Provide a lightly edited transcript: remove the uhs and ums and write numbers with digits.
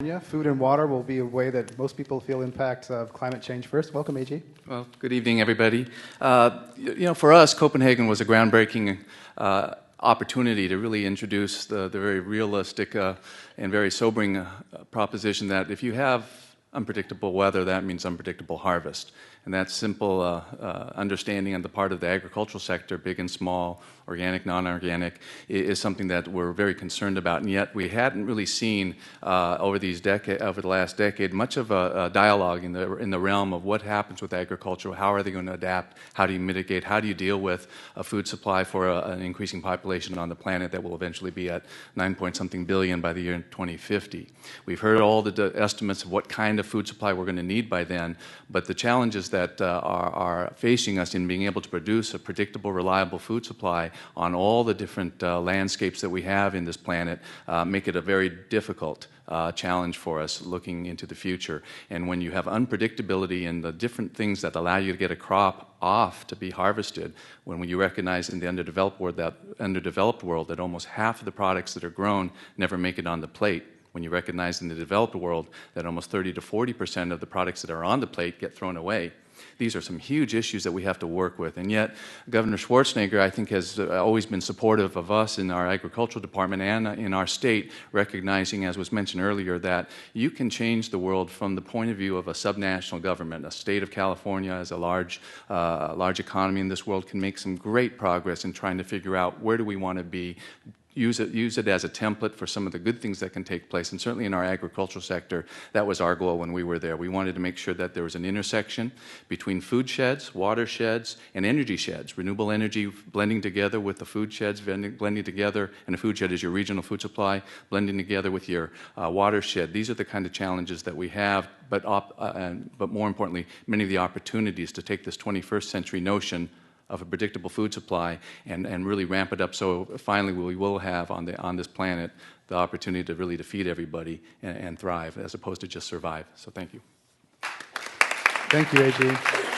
Yeah, food and water will be a way that most people feel impacts of climate change first. Welcome, AG. Well, good evening, everybody. For us, Copenhagen was a groundbreaking opportunity to really introduce the very realistic and very sobering proposition that if you have unpredictable weather, that means unpredictable harvest. And that simple understanding on the part of the agricultural sector, big and small, organic, non-organic, is something that we're very concerned about. And yet we hadn't really seen over the last decade much of a dialogue in the realm of what happens with agriculture. How are they going to adapt? How do you mitigate? How do you deal with a food supply for an increasing population on the planet that will eventually be at 9-point-something billion by the year 2050? We've heard all the estimates of what kind of food supply we're going to need by then, but the challenges that are facing us in being able to produce a predictable, reliable food supply on all the different landscapes that we have in this planet make it a very difficult challenge for us looking into the future. And when you have unpredictability in the different things that allow you to get a crop off to be harvested, when you recognize in the underdeveloped world that almost half of the products that are grown never make it on the plate, when you recognize in the developed world that almost 30 to 40% of the products that are on the plate get thrown away. These are some huge issues that we have to work with. And yet, Governor Schwarzenegger, I think, has always been supportive of us in our agricultural department and in our state, recognizing, as was mentioned earlier, that you can change the world from the point of view of a subnational government. A state of California, as a large economy in this world, can make some great progress in trying to figure out where do we want to be, use it as a template for some of the good things that can take place. And certainly in our agricultural sector, that was our goal when we were there. We wanted to make sure that there was an intersection between food sheds, water sheds, and energy sheds. Renewable energy blending together with the food sheds, blending together, and a food shed is your regional food supply, blending together with your watershed. These are the kind of challenges that we have, but more importantly, many of the opportunities to take this 21st century notion of a predictable food supply and really ramp it up so finally we will have on this planet the opportunity to really feed everybody and thrive as opposed to just survive. So thank you. Thank you, AG.